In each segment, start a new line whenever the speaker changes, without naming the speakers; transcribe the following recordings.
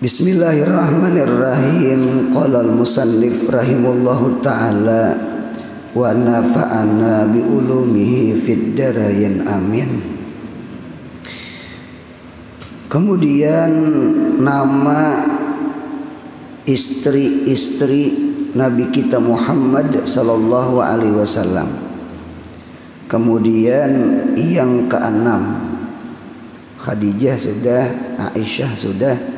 Bismillahirrahmanirrahim. Qala al-musannif rahimahullahu ta'ala wa nafa'ana bi ulumihi fid darain amin. Kemudian nama istri-istri Nabi kita Muhammad sallallahu alaihi wasallam. Kemudian yang keenam, Khadijah sudah, Aisyah sudah,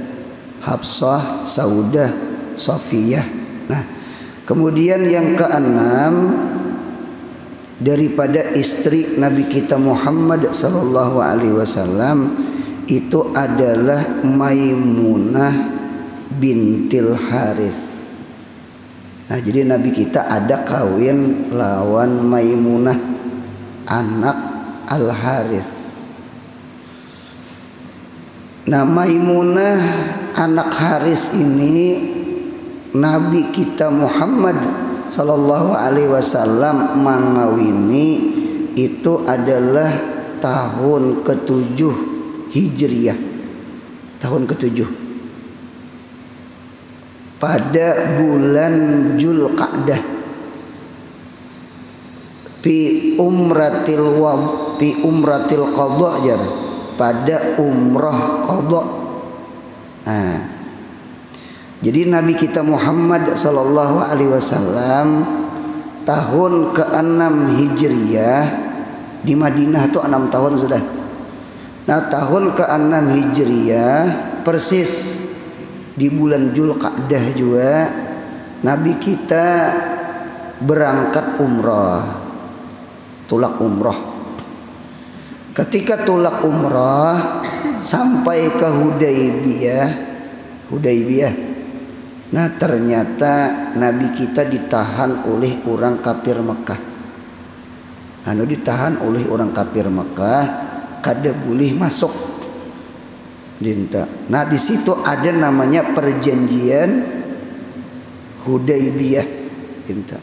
Hafsah, Saudah, Safiyah. Nah, kemudian yang keenam daripada istri Nabi kita Muhammad sallallahu alaihi wasallam itu adalah Maimunah bintil Harith. Nah, jadi Nabi kita ada kawin lawan Maimunah anak Al Harith. Nah, Maimunah anak Haris ini Nabi kita Muhammad sallallahu alaihi wasallam mengawini itu adalah tahun ke-7 Hijriah. Tahun ke-7 pada bulan Zulqa'dah fi umratil qadha jar, pada umrah qadha. Nah, jadi Nabi kita Muhammad sallallahu alaihi wasallam tahun ke-6 Hijriah di Madinah itu 6 tahun sudah. Nah, tahun ke-6 Hijriah persis di bulan Zulqa'dah juga Nabi kita berangkat umrah, tulak umrah. Ketika tulak umrah sampai ke Hudaybiyah. Nah, ternyata Nabi kita ditahan oleh orang kafir Mekah. Ditahan oleh orang kafir Mekah, kada boleh masuk. Dinta. Nah, di situ ada namanya perjanjian Hudaybiyah. Dinta.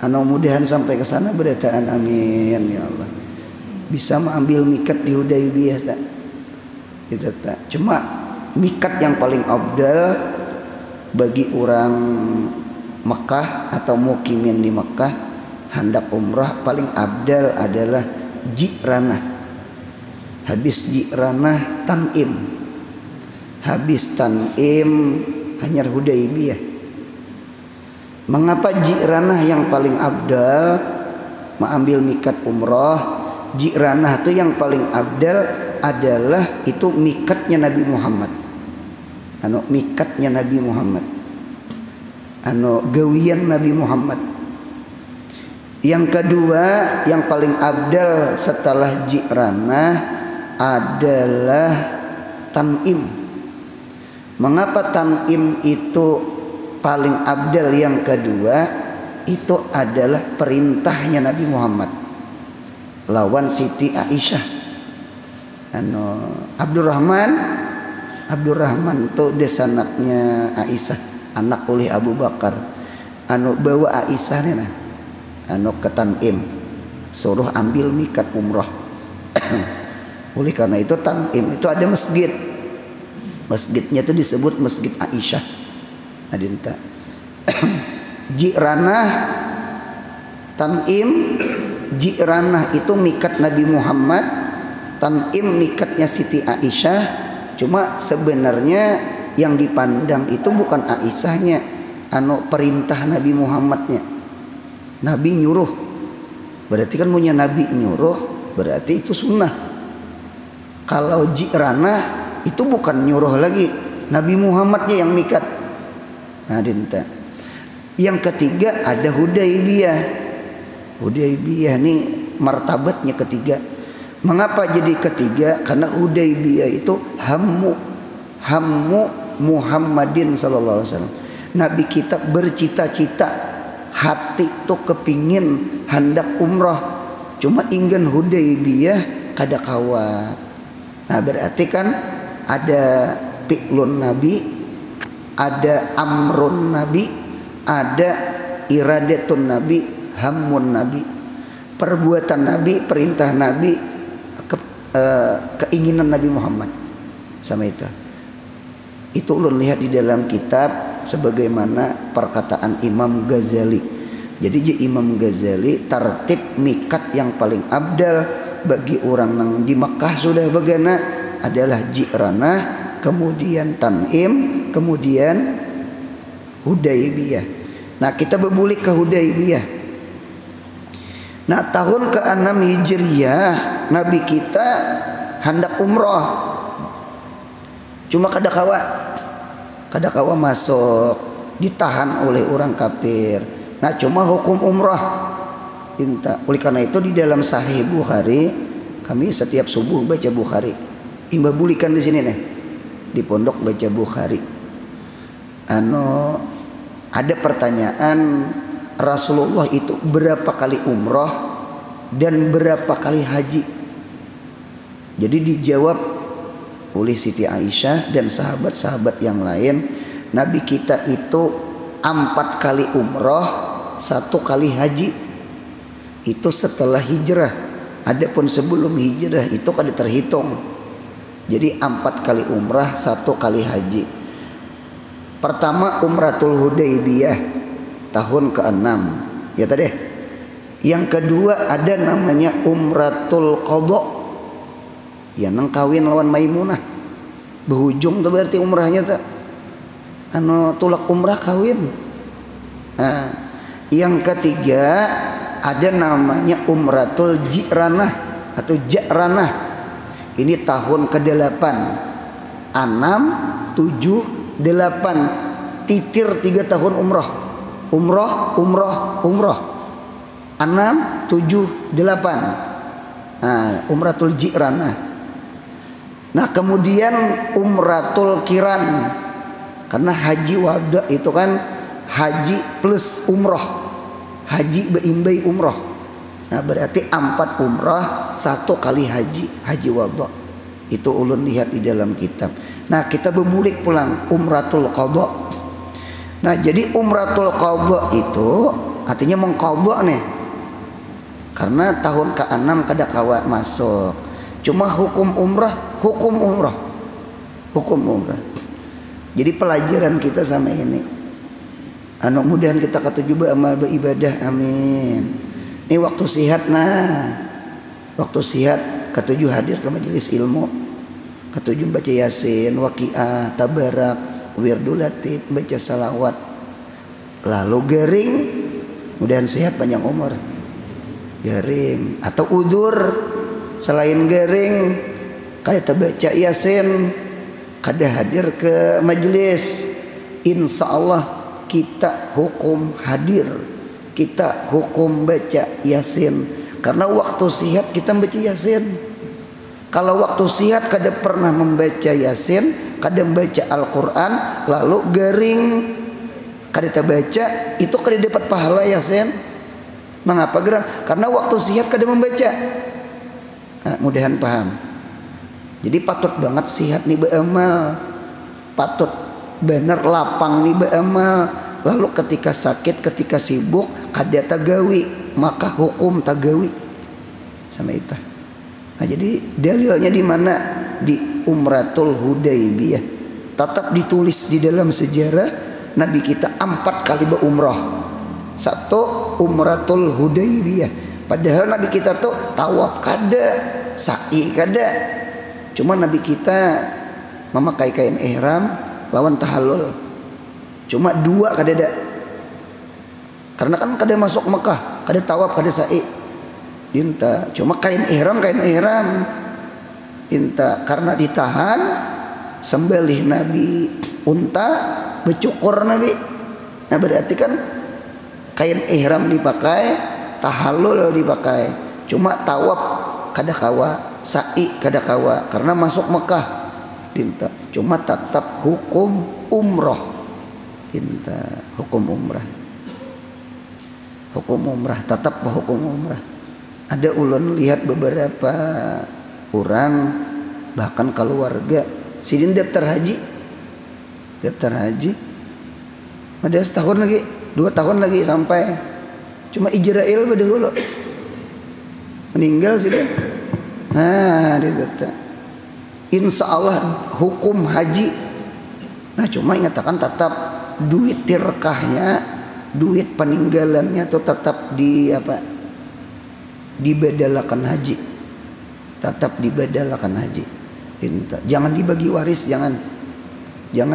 Mudahan sampai ke sana berataan amin ya Allah. Bisa mengambil mikat di Hudaybiyah tak? Gitu tak. Cuma mikat yang paling afdal bagi orang Mekah atau mukimin di Mekah hendak umrah paling afdal adalah Ji'ranah. Habis Ji'ranah Tan'im. Habis Tan'im hanyar Hudaybiyah. Mengapa Ji'ranah yang paling afdal mengambil mikat umrah? Ji'ranah itu yang paling afdal adalah itu mikatnya Nabi Muhammad. Mikatnya Nabi Muhammad. Gawian Nabi Muhammad. Yang kedua yang paling afdal setelah Ji'ranah adalah Tan'im. Mengapa Tan'im itu paling afdal? Yang kedua itu adalah perintahnya Nabi Muhammad lawan Siti Aisyah. Abdurrahman itu desanaknya Aisyah, anak oleh Abu Bakar. Bawa Aisyah nih ke Tan'im, suruh ambil mikat umrah. Oleh karena itu Tan'im itu ada masjid. Masjidnya itu disebut Masjid Aisyah. Adinta. Ji'ranah Tan'im. Ji'ranah itu mikat Nabi Muhammad, Tan'im mikatnya Siti Aisyah. Cuma sebenarnya yang dipandang itu bukan Aisyahnya, perintah Nabi Muhammadnya. Nabi nyuruh. Berarti kan punya Nabi nyuruh, berarti itu sunnah. Kalau Ji'ranah itu bukan nyuruh lagi, Nabi Muhammadnya yang mikat. Dinta. Yang ketiga ada Hudaybiyah. Hudaybiyah ini martabatnya ketiga. Mengapa jadi ketiga? Karena Hudaybiyah itu hammu Muhammadin sallallahu alaihi wasallam. Nabi kita bercita-cita, hati itu kepingin hendak umrah. Cuma ingin Hudaybiyah kada kawa. Nah, berarti kan ada fi'lun Nabi, ada amrun Nabi, ada iradatun Nabi, hammun Nabi. Perbuatan Nabi, perintah Nabi, keinginan Nabi Muhammad sama itu. Itu ulun lihat di dalam kitab sebagaimana perkataan Imam Ghazali. Jadi Imam Ghazali tartib mikat yang paling abdal bagi orang yang di Mekah sudah bagana adalah Ji'ranah, kemudian Tan'im, kemudian Hudaybiyah. Nah, kita berbulik ke Hudaybiyah. Nah, tahun ke-6 Hijriyah Nabi kita hendak umroh. Cuma kadakawa masuk, ditahan oleh orang kafir. Nah, cuma hukum umroh minta. Oleh karena itu di dalam Sahih Bukhari, kami setiap subuh baca Bukhari. Imba bulikan di sini nih, di pondok baca Bukhari. Ada pertanyaan, Rasulullah itu berapa kali umroh dan berapa kali haji? Jadi dijawab oleh Siti Aisyah dan sahabat-sahabat yang lain, Nabi kita itu 4 kali umroh, 1 kali haji. Itu setelah hijrah. Adapun sebelum hijrah itu kada terhitung. Jadi 4 kali umrah, 1 kali haji. Pertama Umratul Hudaybiyah tahun ke-6, ya tadi. Yang kedua ada namanya Umratul Qadha, ya nang kawin lawan Maimunah. Berujung tuh berarti umrahnya tuh tulak umrah kawin. Nah, yang ketiga ada namanya Umratul Ji'ranah atau Ja'ranah. Ini tahun ke-8. 6, 7, 8. Titir 3 tahun umrah. Umrah 6, 7, 8. Nah, Umratul Ji'ranah. Nah, kemudian Umratul Qiran. Karena haji wada itu kan haji plus umrah. Haji beimbai umrah. Nah, berarti 4 umrah, 1 kali haji wada. Itu ulun lihat di dalam kitab. Nah, kita berbulik pulang Umratul Qadha. Nah, jadi Umratul Qadha itu artinya mengqadha nih. Karena tahun ke-6 kadakawa masuk. Cuma hukum umrah. Jadi pelajaran kita sama ini. Mudahan kita ketujuh amal beribadah, amin. Ini waktu sihat, waktu sihat ketujuh hadir ke majelis ilmu, ketujuh baca Yasin, Waqiah, Tabarak, Wirdul Latif, baca salawat, lalu garing, mudahan sehat panjang umur. Garing atau udur, selain garing kada baca Yasin, kada hadir ke majelis, insya Allah kita hukum hadir, kita hukum baca Yasin. Karena waktu sihat kita baca Yasin. Kalau waktu sihat kada pernah membaca Yasin, kada membaca Al-Quran, lalu garing kada baca, itu kada dapat pahala Yasin. Mengapa geram? Karena waktu sihat kada membaca. Nah, mudahan paham. Jadi patut banget sihat nih beramal, patut bener lapang nih beramal. Lalu ketika sakit, ketika sibuk, kada tagawi, maka hukum tagawi sama itu. Nah, jadi dalilnya di mana? Di Umratul Hudaybiyah. Tetap ditulis di dalam sejarah Nabi kita 4 kali berumrah. 1 Umratul Hudaybiyah. Padahal Nabi kita tuh tawaf kada, sa'i kada. Cuma Nabi kita memakai kain ihram lawan tahallul. Cuma 2 kada ada. Karena kan kada masuk Mekah, kada tawaf, kada sa'i. Dinta cuma kain ihram dinta karena ditahan sembelih Nabi unta, becukur Nabi. Nah, berarti kan kain ihram dipakai, tahallul dipakai. Cuma tawaf kada kawa, sa'i kada kawa karena masuk Mekah. Dinta cuma tetap hukum umrah. Dinta hukum umrah. Hukum umrah tetap hukum umrah. Ada ulun lihat beberapa orang bahkan keluarga sidin daftar haji. Ada setahun lagi, 2 tahun lagi sampai. Cuma Ijrail bedahulu meninggal sudah. Nah, dia kata insya Allah hukum haji Nah cuma ingatakan tetap duit tirkahnya, duit peninggalannya itu tetap dibedalakan haji, tetap dibedalakan haji. Jangan dibagi waris, jangan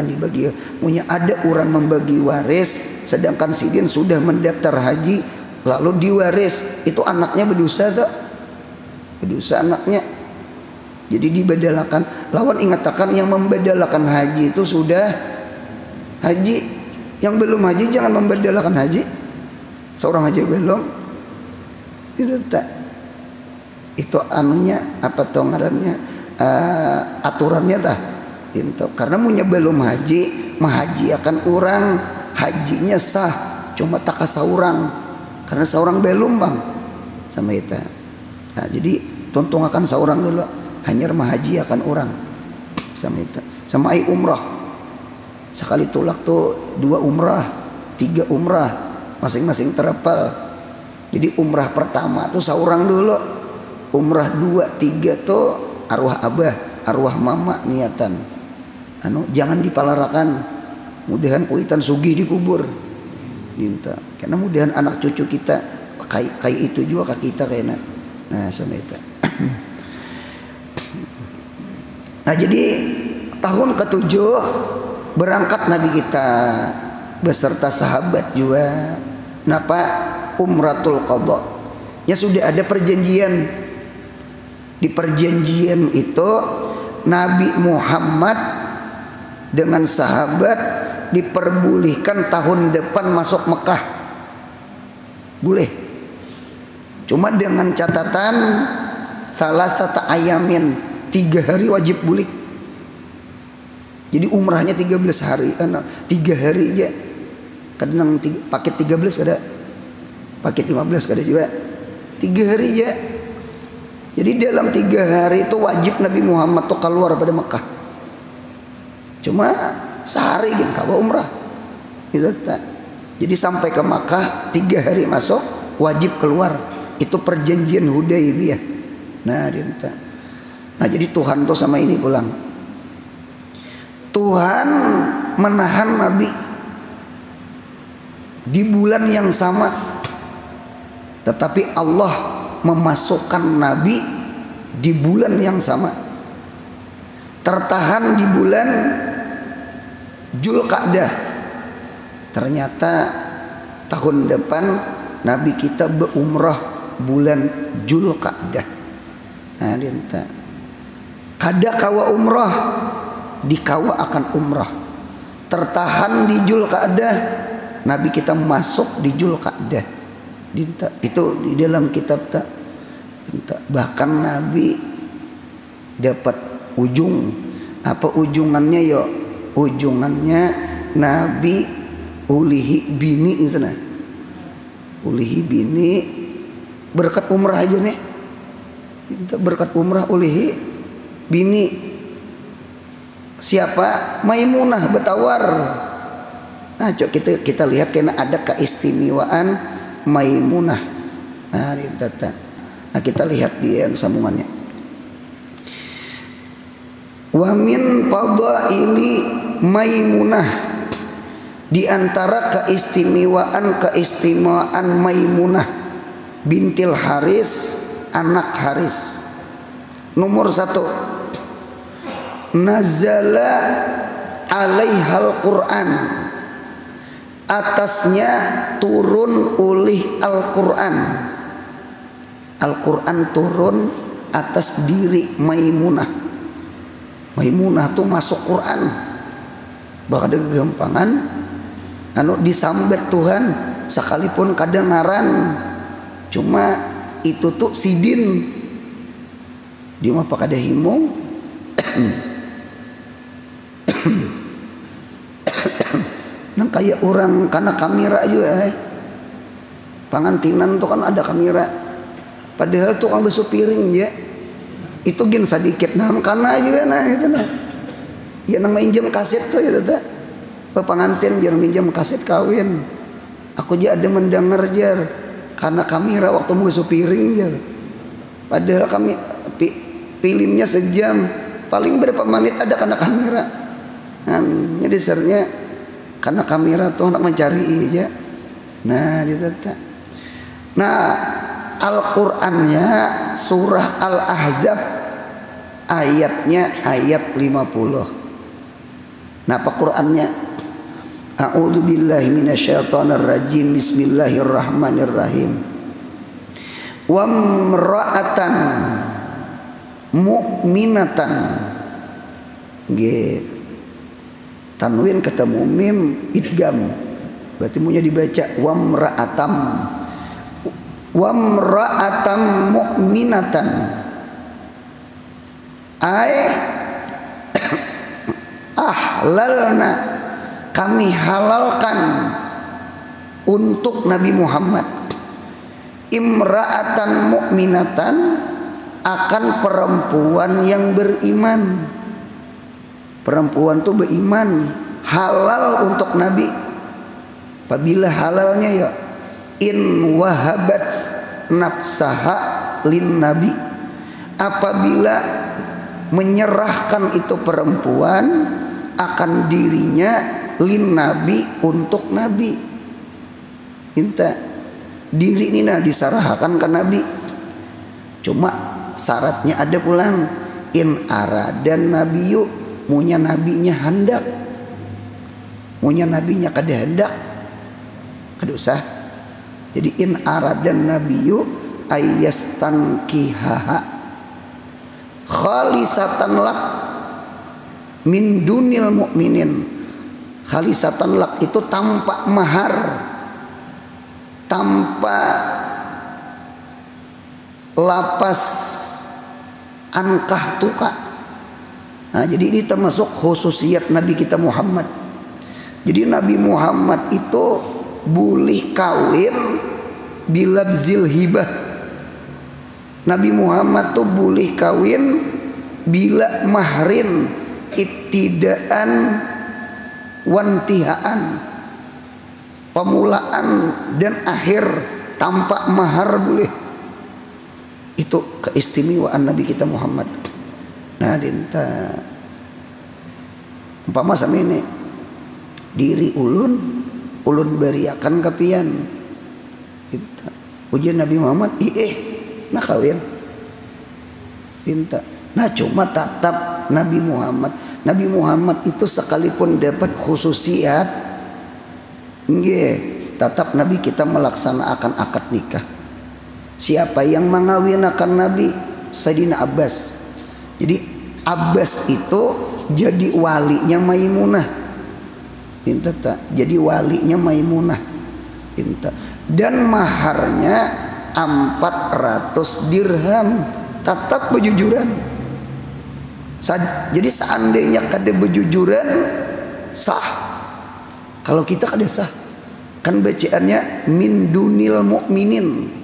dibagi. Punya ada orang membagi waris, sedangkan sidin sudah mendaftar haji lalu diwaris, itu anaknya berdosa tak? Berdosa anaknya. Jadi dibedalakan. Lawan ingatakan yang membedalakan haji itu sudah haji, yang belum haji jangan membedalakan haji. Seorang haji belum itu tak, itu anunya apa ngarannya, aturannya tah gitu. Karena punya belum haji menghajiakan orang, hajinya sah, cuma tak seorang karena seorang belum bang sama kita. Nah jadi tuntungakan seorang dulu, hanya menghajiakan orang sama kita. Sama ai umrah sekali tulak tuh 2 umrah 3 umrah masing-masing terapal. Jadi umrah pertama tuh seorang dulu, umrah 2 3 tuh arwah abah, arwah mama niatan. Jangan dipalarakan. Mudahan kuitan sugih dikubur. Minta. Karena mudahan anak cucu kita kayak itu juga ke kita kayaknya. Nah, sama itu. Nah, jadi tahun ke-7 berangkat Nabi kita beserta sahabat juga. Napa? Umratul Qadha. Ya sudah ada perjanjian. Di perjanjian itu Nabi Muhammad dengan sahabat diperbolehkan tahun depan masuk Mekah. Boleh. Cuma dengan catatan salah satu ayamin 3 hari wajib bulik. Jadi umrahnya 13 hari, 3 hari aja. Kadang paket 13 ada, paket 15 ada juga. 3 hari aja. Jadi dalam 3 hari itu wajib Nabi Muhammad tuh keluar pada Mekah. Cuma sehari gitu kawa umrah gitu tak. Jadi sampai ke Makkah 3 hari masuk wajib keluar. Itu perjanjian Hudaybiyah. Nah dinta. Nah jadi Tuhan tuh sama ini pulang. Tuhan menahan Nabi di bulan yang sama, tetapi Allah memasukkan Nabi di bulan yang sama. Tertahan di bulan Dzulqa'dah. Ternyata tahun depan Nabi kita berumrah bulan Dzulqa'dah. Nah, dinta. Kada kawa umrah, dikawa akan umrah. Tertahan di Dzulqa'dah, Nabi kita masuk di Dzulqa'dah. Dinta. Itu di dalam kitab tak. Dinta. Bahkan Nabi dapat ujung. Apa ujungannya yo? Ujungannya Nabi ulihi bini itu nah. Ulihi bini berkat umrah aja nih. Berkat umrah ulihi bini. Siapa? Maimunah bertawar. Nah, coba kita lihat karena ada keistimewaan Maimunah. Nah, kita lihat di sambungannya. Wa min fadaili Maimunah, di antara keistimewaan Maimunah bintil Haris, anak Haris. Nomor 1, nazala alaihal Quran, atasnya turun oleh Al-Quran. Al-Quran turun atas diri Maimunah. Maimunah tuh masuk Quran. Bahkan ada kegampangan disambet Tuhan sekalipun kadengaran. Cuma itu tuh sidin. Dia mah pakada himung. Nang kayak orang karena kamera juga. Pangantinan tuh kan ada kamera. Padahal tukang besu piring ya. Itu gen sedikit nah karena juga nah itu nah. Ya nang minjem kaset tuh itu teh. Pengantin jangan minjem kaset kawin. Aku aja ada mendengar jar karena kamera waktu mau besu piring jar. Padahal kami filmnya sejam, paling berapa menit ada karena kamera. Jadi dasarnya karena kamera tuh anak mencari aja. Nah ditata. Nah Al-Qur'annya surah Al-Ahzab ayatnya ayat 50. Nah apa Qur'annya? A'udzu billahi minasyaitonir rajim. Bismillahirrahmanirrahim. Wa imra'atan mu'minatan. Nggih. Tanwin ketemu mim idgham. Berarti munya dibaca wamra'atam. Wamra'atam mu'minatan. Ai ahlalna, kami halalkan untuk Nabi Muhammad imra'atan mu'minatan, akan perempuan yang beriman. Perempuan tuh beriman, halal untuk Nabi. Apabila halalnya ya in wahabat nafsaha lin Nabi, apabila menyerahkan itu perempuan akan dirinya lin Nabi, untuk Nabi. Minta diri ini nah disarahkan ke Nabi. Cuma syaratnya ada pulang in aradan nabiyyu, munya nabinya hendak, munya nabinya kada hendak kada usah. Jadi in aradan nabiyyu ayyastankihaha khalisatan lak min dunil mu'minin. Khalisatan lak itu tanpa mahar, tanpa lapas ankah tuka. Nah, jadi ini termasuk khususiat Nabi kita Muhammad. Jadi Nabi Muhammad itu boleh kawin bilabzil hibah. Nabi Muhammad tuh boleh kawin bila mahrin ibtidaan wantihaan, pemulaan dan akhir tanpa mahar boleh. Itu keistimewaan Nabi kita Muhammad. Nah dinta umpama sama ini diri ulun beriakan kapian kita ujian Nabi Muhammad nah kawin dinta. Nah cuma tetap Nabi Muhammad itu sekalipun dapat khususiat, tetap Nabi kita melaksanakan akad nikah. Siapa yang mengawinkan Nabi? Sayyidina Abbas. Jadi Abbas itu jadi walinya Maimunah. Pinta tak? Jadi walinya Maimunah. Pinta. Dan maharnya 400 dirham. Tetap bejujuran. Jadi seandainya kada bejujuran sah. Kalau kita kada sah. Kan bacaannya min dunil mu'minin.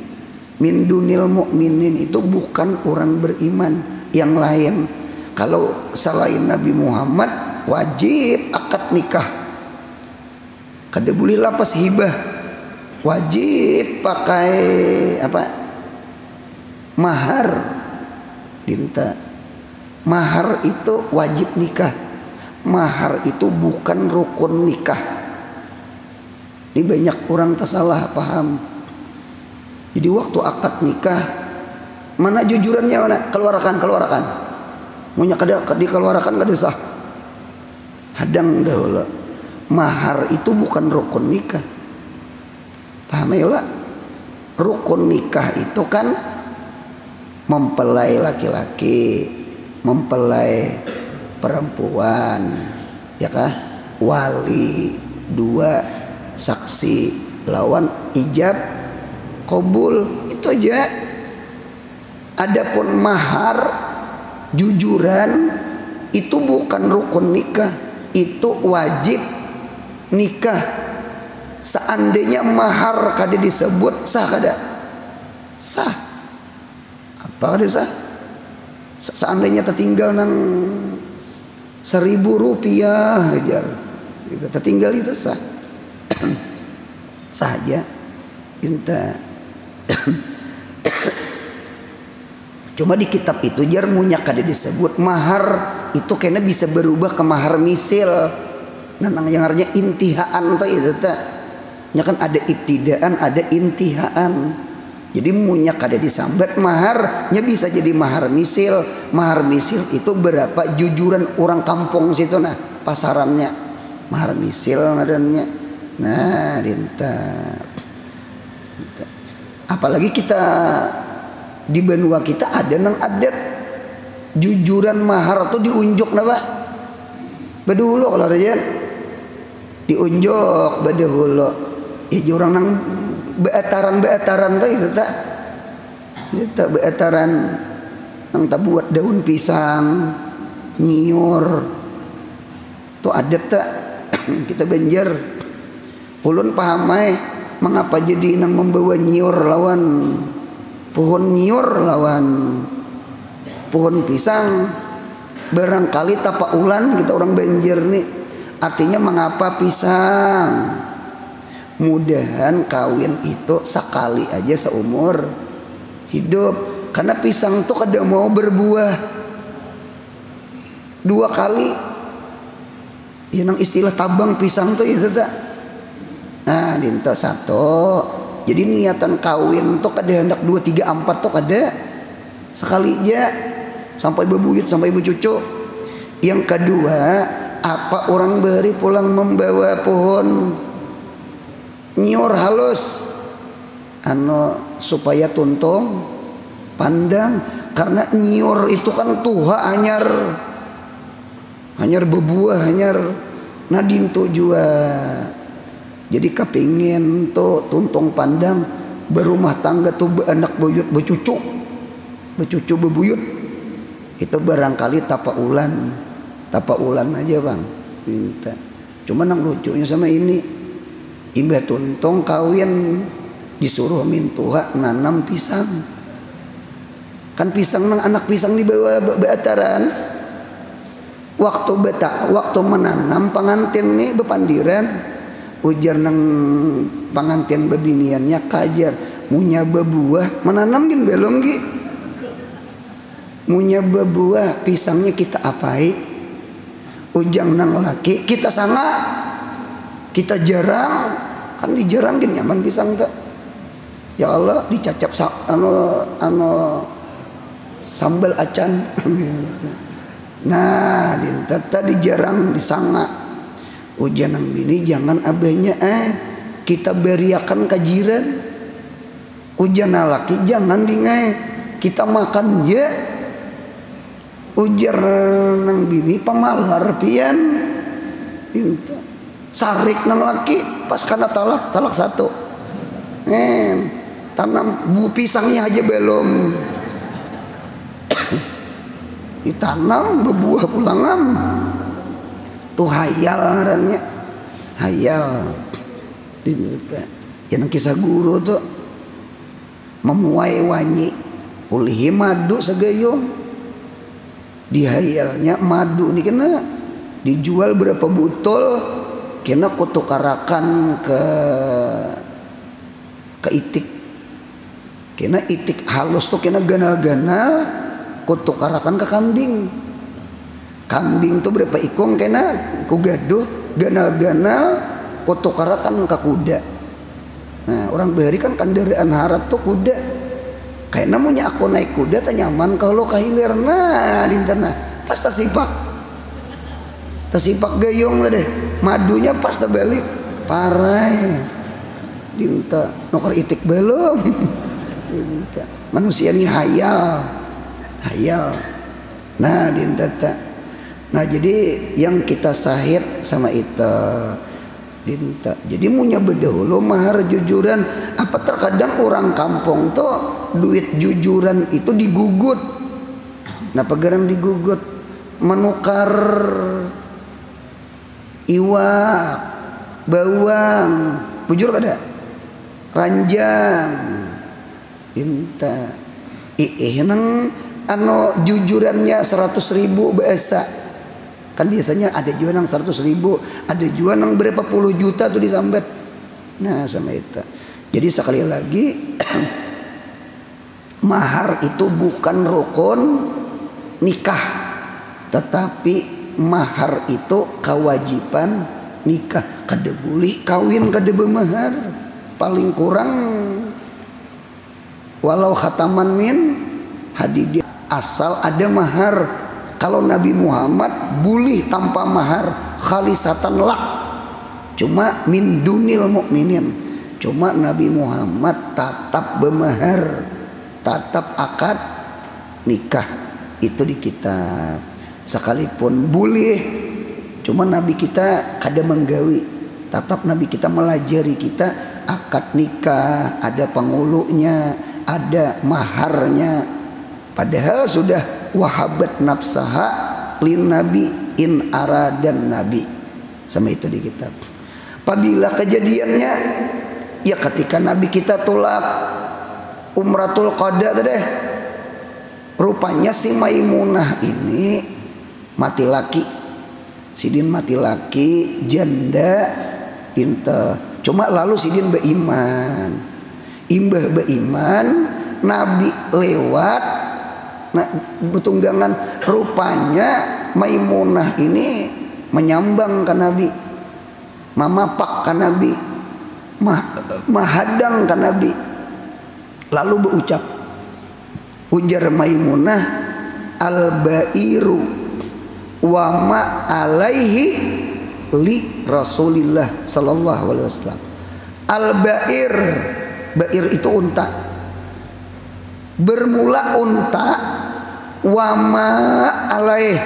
Min dunil mu'minin itu bukan orang beriman yang lain. Kalau selain Nabi Muhammad wajib akad nikah. Kada boleh lapas hibah. Wajib pakai apa? Mahar. Dinta. Mahar itu wajib nikah. Mahar itu bukan rukun nikah. Ini banyak orang tersalah paham. Jadi waktu akad nikah mana jujurannya mana? Keluarkan. Munya kada dikeluarkan kada sah. Hadang dahulu. Mahar itu bukan rukun nikah. Paham ya lah? Rukun nikah itu kan mempelai laki-laki, mempelai perempuan, ya kah? Wali, 2 saksi, lawan ijab kabul, itu aja. Adapun mahar jujuran itu bukan rukun nikah, itu wajib nikah. Seandainya mahar kada disebut sah kada? Sah. Apa kada sah? Seandainya tertinggal nang 1.000 rupiah aja, itu tertinggal itu sah. Sah aja. Minta. Cuma di kitab itu jar munya kada disebut mahar itu kena bisa berubah ke mahar misil. Nah yang artinya intihaan tuh itu tak. Nya kan ada ibtidaan, ada intihaan. Jadi munyak ada disambat maharnya bisa jadi mahar misil. Mahar misil itu berapa jujuran orang kampung situ nah pasarannya. Mahar misil ngadanya. Nah, dinta. Apalagi kita di benua kita ada nang adat jujuran mahar tuh diunjuk napa? Badahulu kalau raja diunjuk badahulu. Ya jurang nang beataran tuh itu tak. Itu beataran nang tak buat daun pisang nyiur. Tuh adat tak kita Banjar. Ulun pahamai mengapa jadi nang membawa nyiur lawan pohon nyiur lawan pohon pisang. Barangkali tapak ulan kita orang Banjar nih. Artinya mengapa pisang? Mudahan kawin itu sekali aja seumur hidup. Karena pisang tuh kada mau berbuah 2 kali. Ya nang istilah tabang pisang tuh itu tak. Nah dinta 1. Jadi niatan kawin tuh kada hendak 2, 3, 4 tuh kada. Sekali aja sampai bebuyut sampai bercucu. Yang kedua, apa orang beri pulang membawa pohon nyiur halus supaya tuntung pandang. Karena nyiur itu kan tuha hanyar berbuah hanyar nadin tu jua. Jadi kepingin tuh tuntung pandang berumah tangga tuh anak buyut bercucu bebuyut itu barangkali tapak ulan aja bang tinta. Cuma nang lucunya sama ini imbah tuntung kawin disuruh mintuha nanam pisang. Kan pisang nang anak pisang di bawah beataran. Waktu menanam pangantin nih bepandiran. Ujar nang pangantin bebiniannya kajar munya bebuah menanam gin belum gi. Munya bebuah pisangnya kita apai. Ujang nang laki kita sanga. Kita jarang kan dijarangin nyaman pisang tak. Ya Allah dicacap sambal acan. Nah tadi dijarang disanga. Ujian nang bini jangan abahnya kita beriakan kajiran. Ujian laki jangan dingai kita makan je. Ujar nang bini pamalar pian. Sarik nang laki pas karena talak 1. Tanam bu pisangnya aja belum ditanam berbuah pulangam. Tuh hayal ngarannya hayal. Yang kisah guru tuh memuai wanyi ulihi madu segayung. Di hayalnya madu nih kena dijual berapa botol kena kutukarakan ke itik. Kena itik halus tuh kena ganal-ganal kutukarakan ke kambing. Kambing tuh berapa ikung kena ku gaduh ganal-ganal kutukarakan ke kuda. Nah orang beri kan kendaraan harat tuh kuda. Kayak namanya aku naik kuda tak nyaman kalau kahilir. Nah dintana pas tasipak gayung lah deh. Madunya pas terbalik parai. Dinta nukar itik belum. Dinta manusia ini hayal. Nah dinta tak. Nah jadi yang kita sahid sama itu dinta. Jadi munya bedahulu mahar jujuran. Apa terkadang orang kampung tuh duit jujuran itu digugut. Nah pegarang digugut menukar iwak, bawang, bujur kada, ranjang, dinta. Nang jujurannya 100.000 biasa. Kan biasanya ada juga nang 100.000, ada juga nang berapa puluh juta tuh disambat. Nah sama itu. Jadi sekali lagi mahar itu bukan rukun nikah. Tetapi mahar itu kewajiban nikah. Kada boleh kawin kada bermahar. Paling kurang walau khataman min hadid, asal ada mahar. Kalau Nabi Muhammad boleh tanpa mahar, khalisatan lak, cuma min dunil mukminin. Cuma Nabi Muhammad tetap bermahar, tetap akad nikah. Itu di kitab. Sekalipun boleh, cuma Nabi kita kada menggawi. Tetap Nabi kita melajari kita akad nikah, ada pengulunya, ada maharnya. Padahal sudah wahabat nafsaha lin nabi in aradan nabi. Sama itu di kitab. Apabila kejadiannya ya ketika Nabi kita tolak umratul qada deh. Rupanya si Maimunah ini mati laki. Sidin mati laki, janda pinta. Cuma lalu sidin beriman. Imbah beriman, Nabi lewat. Nah, betunggangan rupanya Maimunah ini menyambang ke Nabi, mamapak ke Nabi, mahadang ke Nabi. Lalu berucap, ujar Maimunah, al-bairu wa ma alaihi li Rasulillah sallallahu alaihi wasallam. Al-bair, bair itu unta. Bermula unta, wama alaih,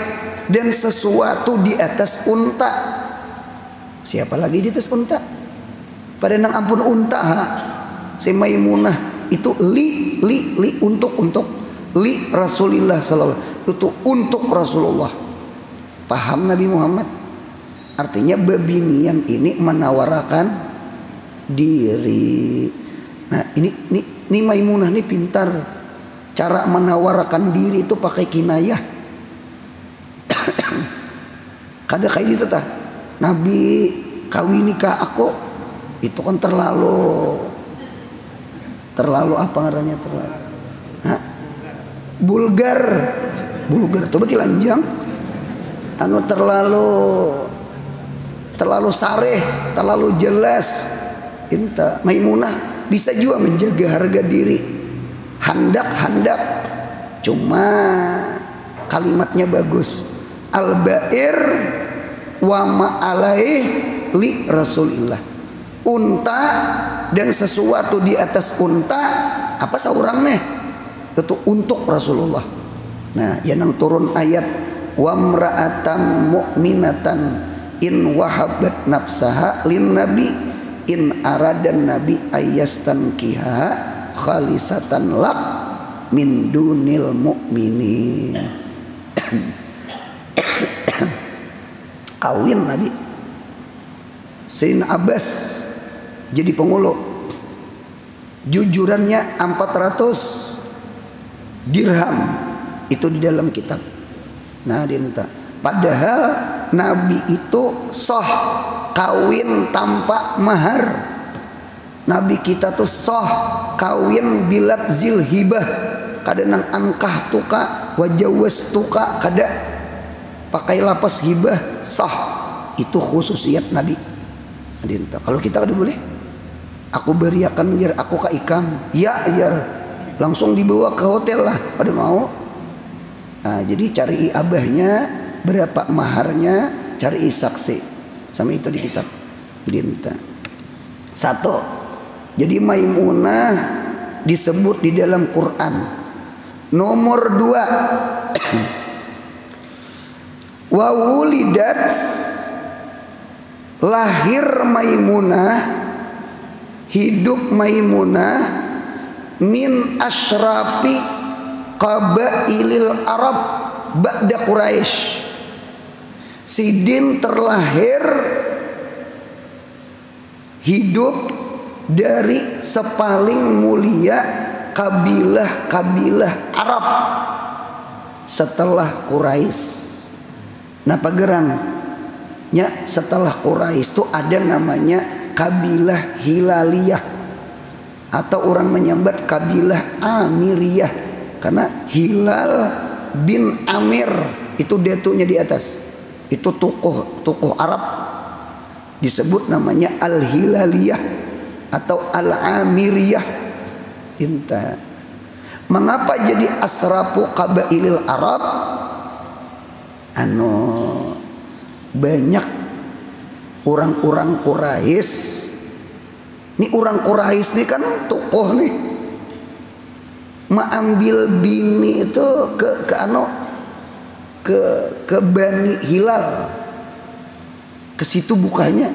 dan sesuatu di atas unta. Siapa lagi di atas unta? Pada nang ampun unta ha. Si Maimunah itu li untuk li Rasulillah sallallahu, itu untuk Rasulullah. Paham Nabi Muhammad? Artinya bebinian ini menawarkan diri. Nah, ini Maimunah ini pintar. Cara menawarkan diri itu pakai kinayah. Kada kayak gitu tah. Nabi kawin nikah aku, itu kan terlalu apa ngarannya, terlalu vulgar tuh bagi lanjang. Anu terlalu sareh, terlalu jelas. Inta Maimunah bisa juga menjaga harga diri. Handak, cuma kalimatnya bagus. Al-bair wa ma'alaih li Rasulillah. Unta dan sesuatu di atas unta, apa saurangnya? Itu untuk Rasulullah. Nah, yang turun ayat wa mra'atan mu'minatan in wahabat nafsaha lin nabi in aradan nabi ayyastankiha khalisatan lak min dunil mu'minin. Kawin Nabi. Sayyidina Abbas jadi pengulu. Jujurannya 400 dirham. Itu di dalam kitab. Nah, dinta. Padahal Nabi itu sah kawin tanpa mahar. Nabi kita tuh sah kawin bilabzil hibah. Kada nang angkah tuka wajawaz tuka, kada pakai lapas hibah sah. Itu khususiat Nabi. Kalau kita kada boleh. Aku beriakan biar aku ka ikam. Ya langsung dibawa ke hotel lah. Pada mau. Nah, jadi cari abahnya, berapa maharnya, cari saksi. Sama itu di kitab. Satu. Jadi Maimunah disebut di dalam Quran. Nomor 2, wa wulidat, lahir Maimunah, hidup Maimunah min asyrafi qabailil Arab ba'da Quraisy. Sidin terlahir hidup dari sepaling mulia kabilah Arab setelah Quraisy. Nah, pagerangnya setelah Quraisy itu ada namanya kabilah Hilaliyah, atau orang menyambat kabilah Amiriyah, karena Hilal bin Amir itu datunya di atas. Itu tokoh Arab disebut namanya Al-Hilaliyah atau Al-Amiriyah. Inta. Mengapa jadi asrafu qabailil Arab? Banyak orang-orang Quraisy. Ini orang Quraisy nih kan tokoh nih. Mengambil bini itu ke Bani Hilal. Ke situ bukanya.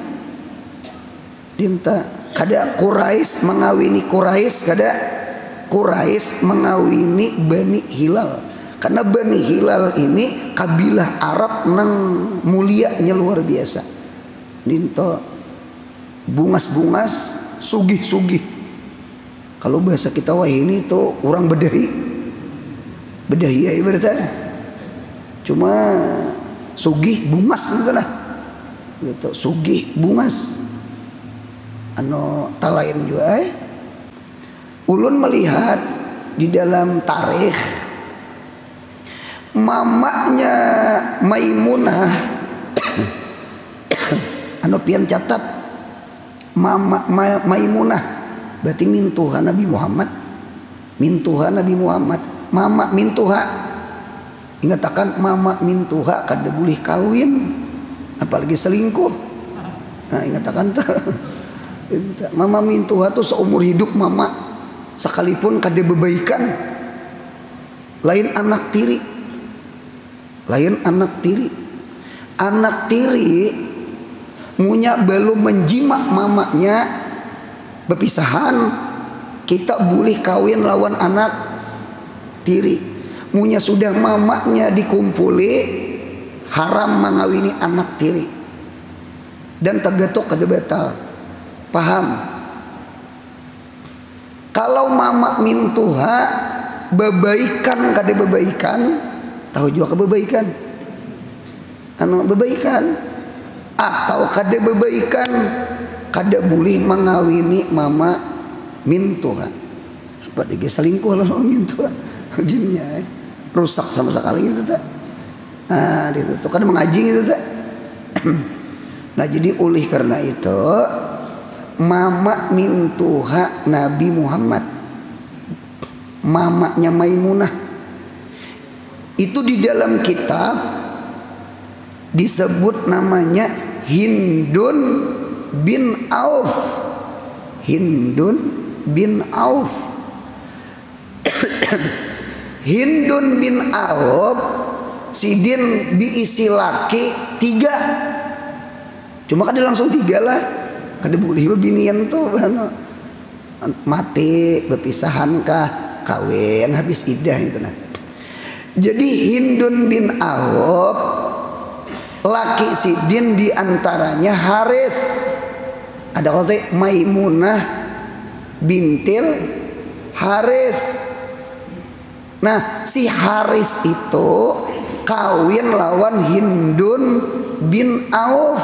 Dinta kada Quraisy mengawini Quraisy, kada Quraisy mengawini Bani Hilal. Karena Bani Hilal ini kabilah Arab nang mulianya luar biasa. Dinta bungas-bungas, sugih-sugih. Kalau bahasa kita wah ini itu orang bedahi ya ibaratnya. Cuma sugih bungas gitu lah. Gitu, sugih bungas. Talain juga ulun melihat di dalam tarikh mamanya Maimunah pian catat mama Maimunah berarti mintuha Nabi Muhammad. Mama mintuha, ingatakan mama mintuha kada boleh kawin apalagi selingkuh. Nah ingatakan tuh mama mintuha tuh seumur hidup mama sekalipun kada bebaikan. Lain anak tiri munya belum menjimak mamanya berpisahan kita boleh kawin lawan anak tiri. Munya sudah mamanya dikumpuli haram mengawini anak tiri dan tagatok kada batal. Paham? Kalau mama mintuha bebaikan kada bebaikan, tahu juga kebebaikan. Bebaikan atau kada bebaikan, kada boleh mengawini mama mintuha. Apa dia selingkuh lah mintuha. Gini ya, rusak sama sekali itu tak. Nah, itu kan mengaji itu tak. Nah, jadi oleh karena itu mama mintuha Nabi Muhammad, mamanya Maimunah, itu di dalam kitab disebut namanya Hindun bin Auf. Hindun bin Auf. Hindun bin Auf sidin diisi laki 3. Cuma kada langsung 3 lah. Kada boleh bebinian tuh mati berpisahan kah kawin habis iddah itu nah. Jadi Hindun bin Auf laki sidin diantaranya Haris. Ada kalau Maimunah bintil Haris. Nah si Haris itu kawin lawan Hindun bin Auf.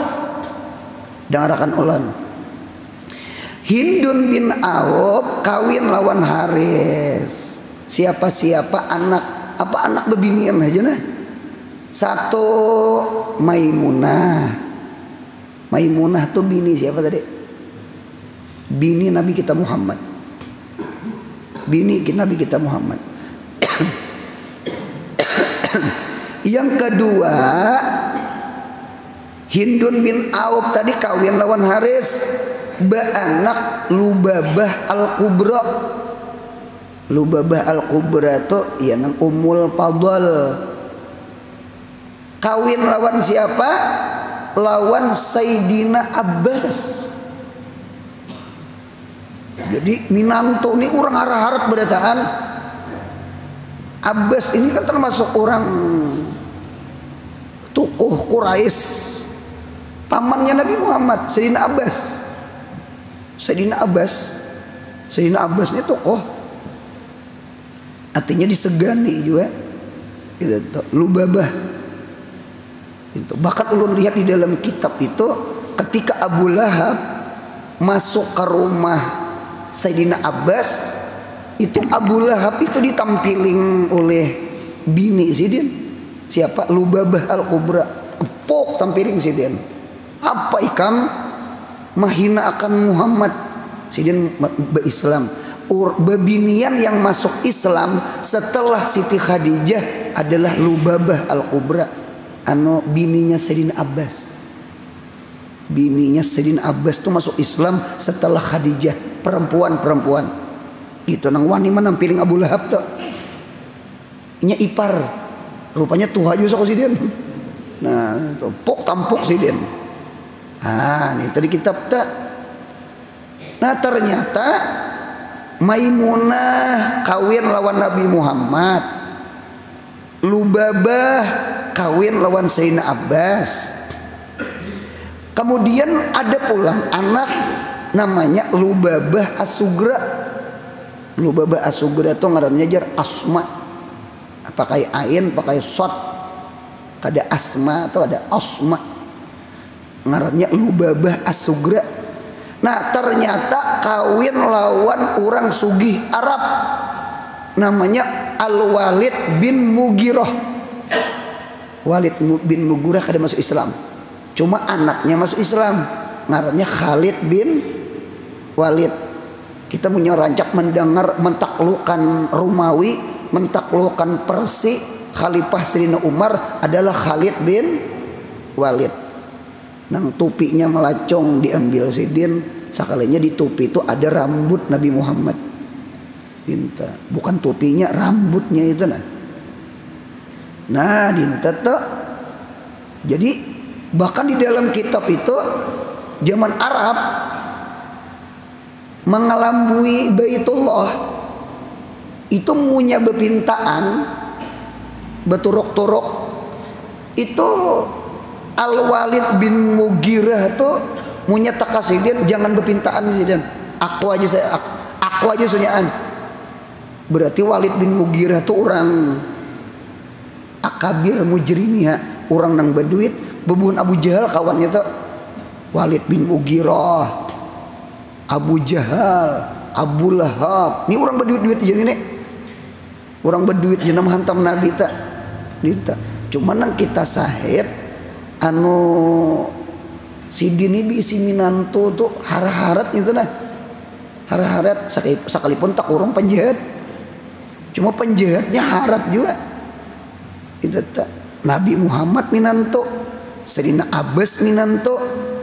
Dengarkan ulang. Hindun bin Auf kawin lawan Haris. Siapa anak bebinian aja nah. Satu Maimunah. Maimunah tuh bini siapa tadi? Bini Nabi kita Muhammad. Bini Nabi kita Muhammad. Yang kedua Hindun bin Auf tadi kawin lawan Haris, beranak Lubabah Al-Kubra. Lubabah Al-Kubra itu ya nang Ummul Fadl. Kawin lawan siapa? Lawan Sayyidina Abbas. Jadi minantu ini orang harap berdataan. Abbas ini kan termasuk orang tokoh Quraisy, pamannya Nabi Muhammad, Sayyidina Abbas. Sayyidina Abbas ini tokoh, artinya disegani juga. Itu Lubabah. Itu bahkan ulun lihat di dalam kitab itu ketika Abu Lahab masuk ke rumah Sayyidina Abbas, itu Abu Lahab itu ditampiling oleh bini Sidin. siapa? Lubabah al-Kubra. Pok tampiring sidin. Apa ikam mahina akan Muhammad? Sidin berislam. Bebinian yang masuk Islam setelah Siti Khadijah adalah Lubabah al-Kubra, anu bininya Sayyidina Abbas. Bininya Sayyidina Abbas tuh masuk Islam setelah Khadijah, perempuan. Itu nang wani mana piring Abu Lahab tuh. Nya ipar. Rupanya tuha juga kok sidin. Nah, itu pok tampuk sidin. Ah, ini tadi kitab tak. Nah, ternyata Maimunah kawin lawan Nabi Muhammad, Lubabah kawin lawan Sayyidina Abbas. Kemudian ada pulang anak namanya Lubabah As-Sugra. Lubabah As-Sugra itu ngarannya jar Asma. Pakai ain, pakai sod. Ada Asma atau ada Asma. Ngarannya Lubabah As-Sugra. Nah, ternyata kawin lawan orang sugih Arab namanya Al-Walid bin Mughirah. Walid bin Mughirah kada masuk Islam. Cuma anaknya masuk Islam. Ngarannya Khalid bin Walid. Kita punya rancak mendengar mentaklukkan Romawi, mentaklukkan Persi, Khalifah Sayyidina Umar adalah Khalid bin Walid. Nang tupinya melacong diambil sidin, sekalinya di tupi itu ada rambut Nabi Muhammad. Dinta, bukan tupinya, rambutnya itu nah. Nah, dinta tuh. Jadi bahkan di dalam kitab itu zaman Arab mengelambui Baitullah itu punya bepintaan beturuk-turuk itu. Al-Walid bin Mughirah tuh punya takasidin jangan bepintaan sidin. Aku aja sunyaan. Berarti Walid bin Mughirah tuh orang akabir mujrimnya, orang nang berduit, bebuhan Abu Jahal kawannya tuh. Walid bin Mughirah, Abu Jahal, Abu Lahab. Ini orang berduit-duit aja ini. Orang berduit jenam hantam Nabi tak. Cuman nang kita sahid anu sidin ini bisi minantu tuh harap itu nah. Harap sekalipun tak urang penjahat. Cuma penjahatnya harap juga. Itu tak. Nabi Muhammad minantu, Sayyidina Abbas minantu,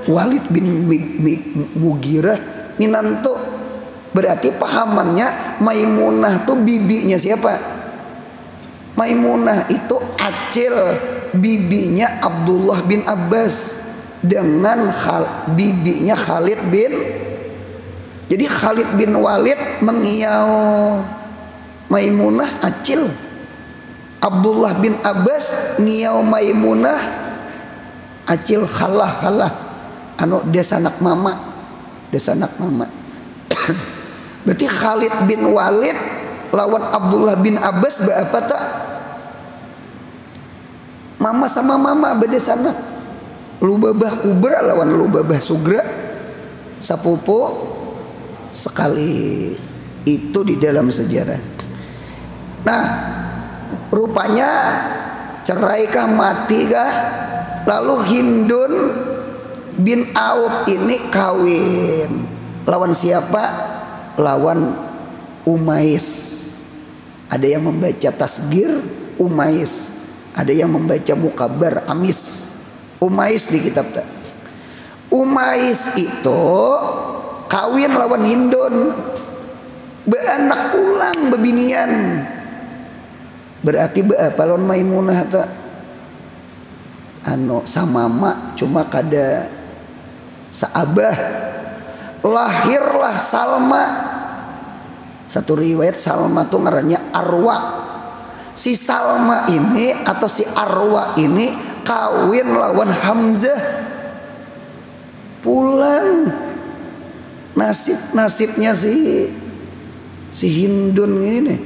Walid bin Mughirah minantu. Berarti pahamannya Maimunah tuh bibinya siapa? Maimunah itu acil bibinya Abdullah bin Abbas dengan bibinya Khalid bin. Jadi Khalid bin Walid mengiau Maimunah acil. Abdullah bin Abbas ngiau Maimunah acil khalah anu desanak mama. Berarti Khalid bin Walid lawan Abdullah bin Abbas berapa tak? Mama sama mama beda sana. Lubabah Kubra lawan Lubabah Sugra, sapupu sekali. Itu di dalam sejarah. Nah, rupanya cerai kah mati kah? Lalu Hindun bin Auf ini kawin lawan siapa? Lawan Umais. Ada yang membaca tasgir Umais, ada yang membaca mukabar Amis. Umais di kitab tak. Umais itu kawin lawan Hindun, beanak ulang bebinian. Berarti beapa lawan Maimunah tak? Anu samama cuma kada saabah. Lahirlah Salma. Satu riwayat Salma tuh ngarannya Arwa. Si Salma ini atau si Arwa ini kawin lawan Hamzah. Pulang nasibnya si Hindun ini nih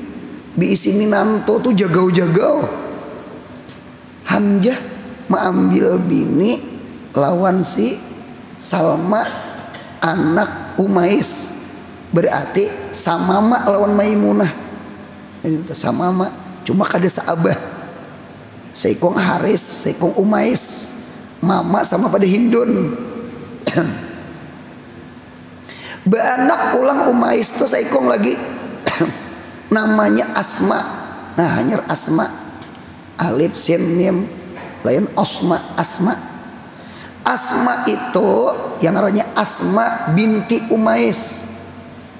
biisi minanto tuh jagau-jagau. Hamzah mengambil bini lawan si Salma anak Umais. Berarti samama lawan Maimunah. Samama cuma kada saabah. Saikung Haris, saikung Umais, mama sama pada Hindun. Baanak pulang Umais tuh saikung lagi namanya Asma. Nah hanya Asma, alif sin mim lain Osma, Asma. Asma itu yang namanya Asma binti Umais.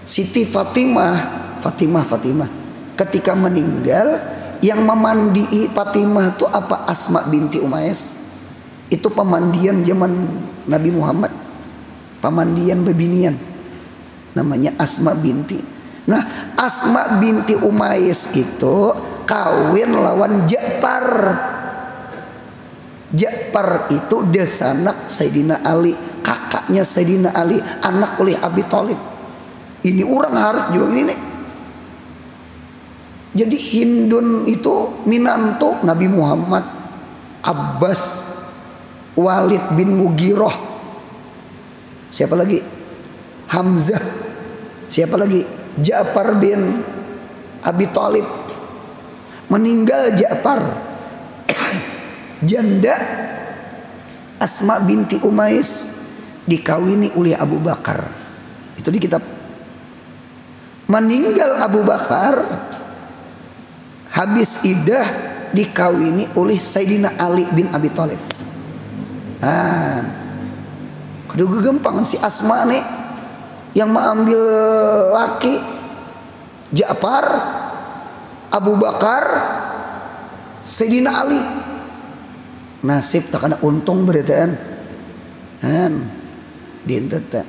Siti Fatimah ketika meninggal, yang memandii Fatimah itu apa? Asma binti Umais. Itu pemandian zaman Nabi Muhammad, pemandian bebinian, namanya Asma binti. Nah Asma binti Umais itu kawin lawan Ja'far. Ja'far itu desanak Sayyidina Ali, kakaknya Sayyidina Ali, anak oleh Abi Thalib. Ini orang harus juga ini nih. Jadi Hindun itu minantu Nabi Muhammad. Abbas, Walid bin Mughirah, siapa lagi? Hamzah, siapa lagi? Ja'far bin Abi Thalib. Meninggal Ja'far, janda Asma binti Umais dikawini oleh Abu Bakar. Itu di kitab. Meninggal Abu Bakar, habis iddah dikawini oleh Sayyidina Ali bin Abi Thalib. Kedua gempangan si Asma nih yang mengambil laki Ja'far, Abu Bakar, Sayyidina Ali. Nasib tak kena untung beritaan. Dintet.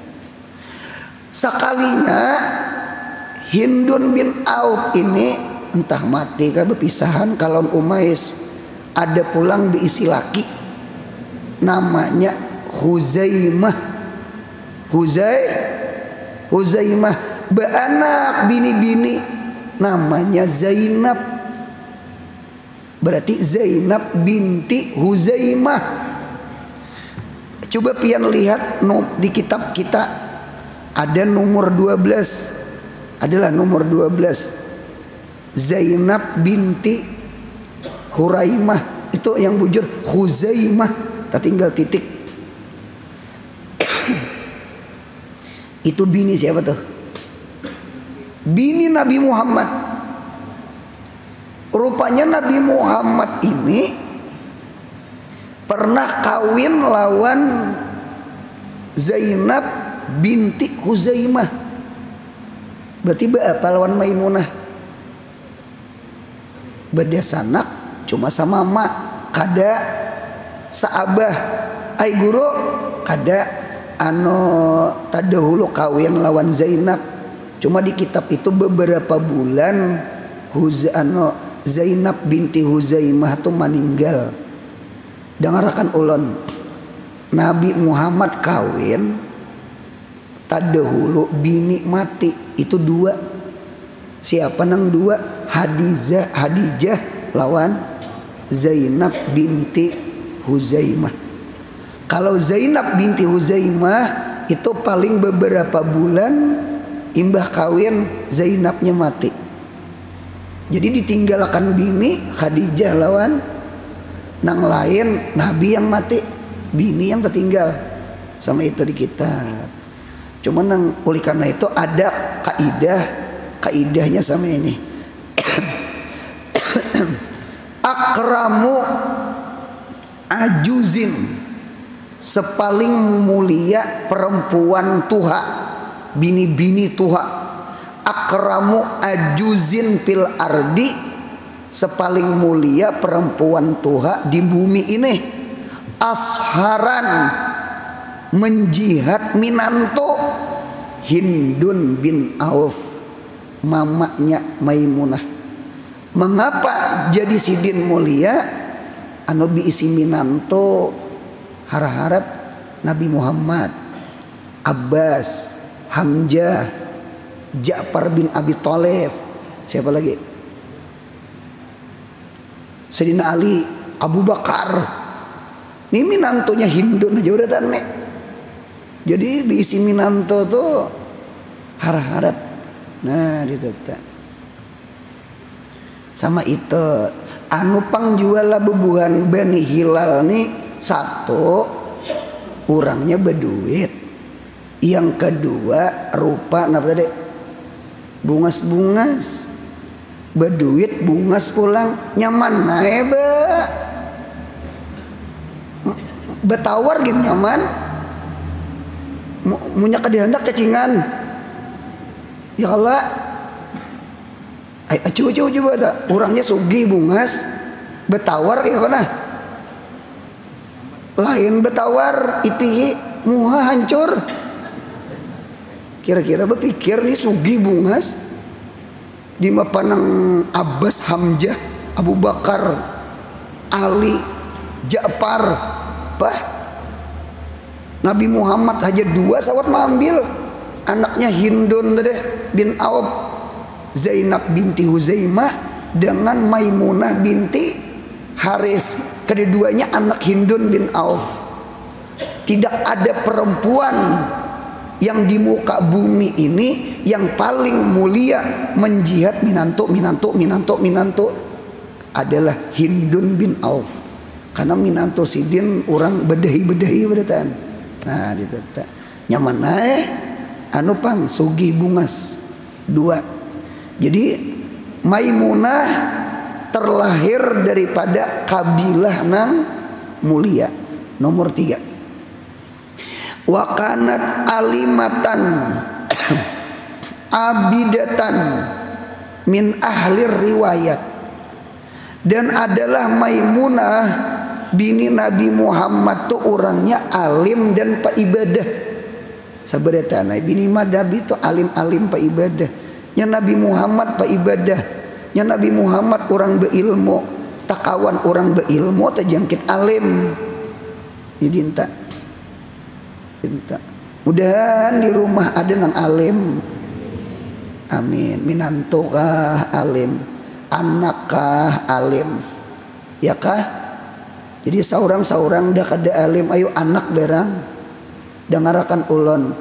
Sekalinya Hindun bin Auf ini entah mati kah berpisahan kalau Umais, ada pulang diisi laki namanya Huzaimah. Huzaimah beranak bini-bini namanya Zainab. Berarti Zainab binti Huzaimah. Coba pian lihat di kitab kita ada nomor 12. Adalah nomor 12 Zainab binti Huraimah. Itu yang bujur Huzaimah, tak tinggal titik. Itu bini siapa tuh? Bini Nabi Muhammad. Rupanya Nabi Muhammad ini pernah kawin lawan Zainab binti Huzaimah. Berarti apa lawan Maimunah? Beda sanak cuma sama mak, kada saabah. Ai guru kada tadahulu kawin lawan Zainab. Cuma di kitab itu beberapa bulan Zainab binti Huzaimah tuh meninggal. Dengarkan ulun, Nabi Muhammad kawin tadahulu bini mati. Itu dua. Siapa nang dua? Hadijah lawan Zainab binti Huzaimah. Kalau Zainab binti Huzaimah itu paling beberapa bulan imbah kawin Zainabnya mati. Jadi ditinggalkan bini Khadijah lawan nang lain Nabi yang mati, bini yang tertinggal. Sama itu di kitab. Cuma nang oleh karena itu ada kaidahnya sama ini. Akramu ajuzin, sepaling mulia perempuan tuha, bini-bini tuha. Akramu ajuzin fil ardi, sepaling mulia perempuan tuha di bumi ini. Asharan, menjihad minanto Hindun bin Auf, mamanya Maimunah. Mengapa jadi sidin mulia? Anu biisi minanto harap Nabi Muhammad, Abbas, Hamzah, Ja'far bin Abi Thalib, siapa lagi? Sayyidina Ali, Abu Bakar. Ini minantonya Hindun aja udah tanek. Jadi diisi minanto tuh harap. Nah ditata. sama itu anu pangjuala bebuhan Bani Hilal nih satu orangnya berduit, yang kedua rupa apa tadi bungas-bungas berduit bungas pulang nyaman nae betawar gitu nyaman munya kadihandak cacingan ya Allah coba tak orangnya sugih bungas betawar ya mana lain betawar itihi muha hancur. Kira-kira berpikir nih sugih bungas di mapanang Abbas, Hamzah, Abu Bakar, Ali, Ja'far, bah Nabi Muhammad aja 2 sawat mengambil anaknya Hindun deh bin Auf, Zainab binti Huzaimah dengan Maimunah binti Haris. Keduanya anak Hindun bin Auf. Tidak ada perempuan yang di muka bumi ini yang paling mulia menjihad minantu adalah Hindun bin Auf. Karena minantu sidin orang bedahi berdetaan. Nah ditata nyaman anu pang sugi bungas 2. Jadi Maimunah terlahir daripada kabilah nang mulia. Nomor 3 wakanat alimatan abidatan min ahlir riwayat, dan adalah Maimunah bini Nabi Muhammad tuh orangnya alim dan pak ibadah. Sabareta bini Nabi itu alim pak ibadah, nya Nabi Muhammad pak ibadah, nya Nabi Muhammad orang berilmu, takawan orang berilmu terjangkit alim. Jadi entah mudahan di rumah ada nang alim, amin. Minantu kah alim, anak kah alim, ya kah. Jadi saurang dah kada alim, ayo anak berang dengarakan ulon.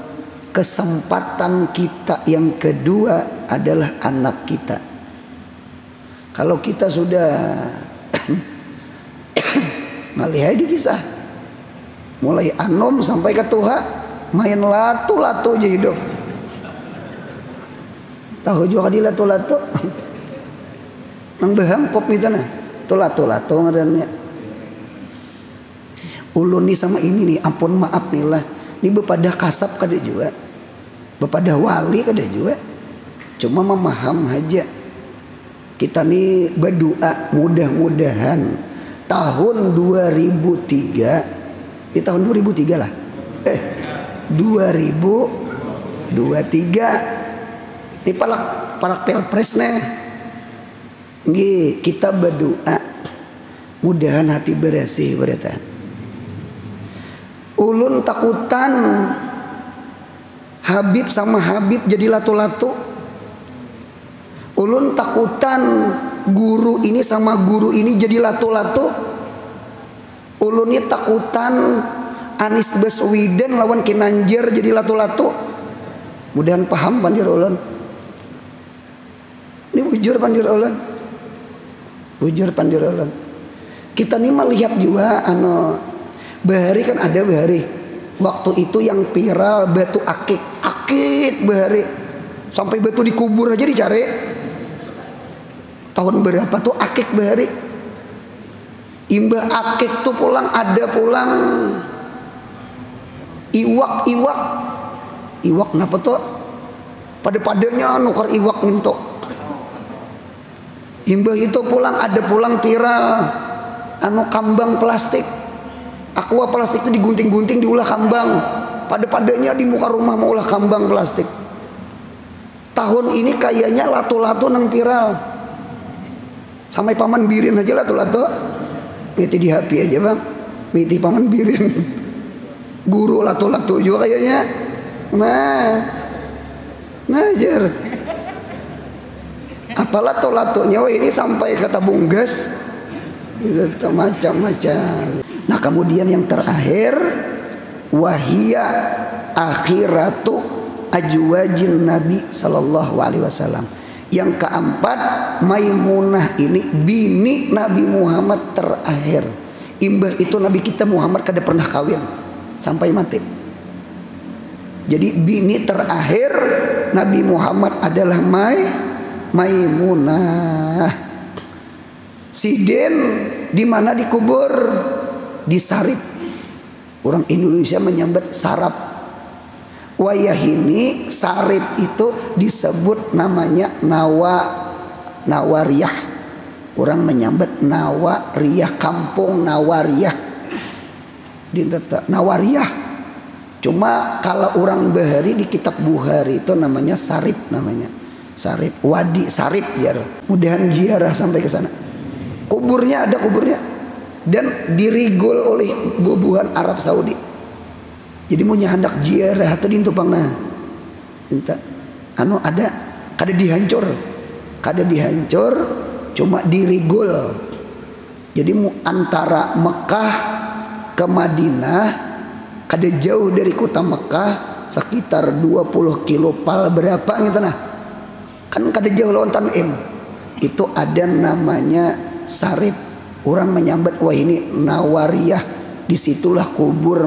Kesempatan kita yang kedua adalah anak kita. Kalau kita sudah melihat di kisah mulai anom sampai ke tuha main latu aja hidup. Tahu juga di latu nang behangkop itu nah tu latu ngarannya. Ulun nih sama ini nih ampun maaf nih lah, ini bepada kasap kada juga, bepada wali kada juga, cuma memaham aja. Kita nih berdoa mudah-mudahan tahun 2003 di tahun 2003 lah 2023 ini palak pilpres nih nggih, kita berdoa mudahan hati bersih berita. Ulun takutan Habib sama Habib jadi latu-latu. Ulun takutan guru ini sama guru ini jadi latu-latu. Ulun ini takutan Anies Baswedan lawan Kinanjar jadi latu-latu. Mudahan paham pandir ulun. Ini bujur pandir ulun. Kita nih melihat juga bahari kan ada bahari. Waktu itu yang viral batu akik bahari. Sampai batu dikubur aja dicari. Tahun berapa tuh akik bahari? Imbah akik tuh pulang iwak kenapa tuh pada-padanya nukar iwak ngintok. Imbah itu pulang viral kambang plastik, aqua plastik itu digunting-gunting diulah kambang, pada-padanya di muka rumah mau ulah kambang plastik. Tahun ini kayaknya latu-latu nang viral, sampai paman birin aja latu-latu. Miti di HP aja bang, miti paman birin, guru latu-latu juga kayaknya. Ngajar. Apa latu-latunya ini sampai kata bunggas, macam-macam. Nah kemudian yang terakhir, wahia akhiratu ajwajin Nabi sallallahu alaihi wasallam. Yang keempat, Maimunah ini bini Nabi Muhammad terakhir. Imbah itu Nabi kita Muhammad kada pernah kawin sampai mati. Jadi bini terakhir Nabi Muhammad adalah Maimunah. Siden di mana dikubur? Di Sarip. Orang Indonesia menyambat sarap. Wayah ini Sarip itu disebut namanya Nawariyah. Orang menyambat Nawariyah, kampung Nawariyah. Nawariyah. Cuma kalau orang Bahari di kitab Bukhari itu namanya Sarip namanya. Sarip, Wadi Sarip ya. Mudahan ziarah sampai ke sana. Kuburnya ada kuburnya dan dirigol oleh bubuhan Arab Saudi. Jadi mau hendak ziarah atau di Tupangna. Minta ada kada dihancur. Cuma dirigol. Jadi antara Mekah ke Madinah kada jauh dari kota Mekah sekitar 20 kilo pal berapa gitu nah. Kan kada jauh lawan Tanim. Itu ada namanya Sarip. Orang menyambat wah ini Nawariyah. Disitulah kubur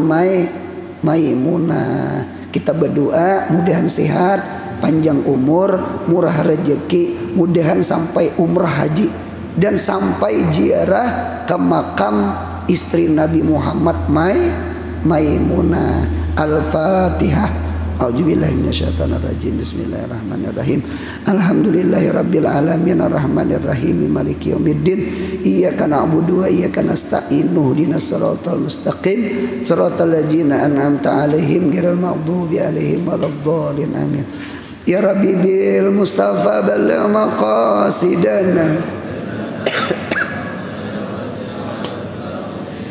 Maimunah. Kita berdoa mudahan sehat, panjang umur, murah rezeki, mudahan sampai umrah haji dan sampai ziarah ke makam istri Nabi Muhammad Maimunah. Al-Fatihah. A'udzubillahi minasyaitonir rajim. Bismillahirrahmanirrahim. Alhamdulillahirabbil alamin arrahmanir rahim maliki yaumiddin. Iyyaka na'budu wa iyyaka nasta'in. Ihdinas siratal mustaqim. Siratal ladzina an'amta 'alaihim ghairil maghdubi 'alaihim waladdallin. Amin. Ya Rabbi bil Mustafa balligh maqasidana.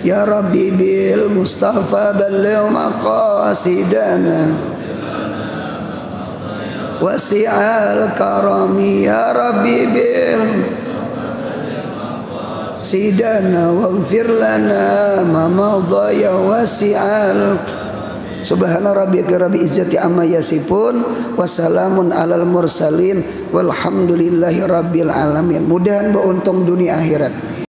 Ya Rabbi bil Mustafa balligh maqasidana. Wasi'al karami ya Rabbi bil sidana waghfir lana ma madha ya wasi'al. Subhana rabbika rabbil izzati amma yasifun wassalamun alal mursalin walhamdulillahi rabbil alamin. Mudahan beruntung dunia akhirat.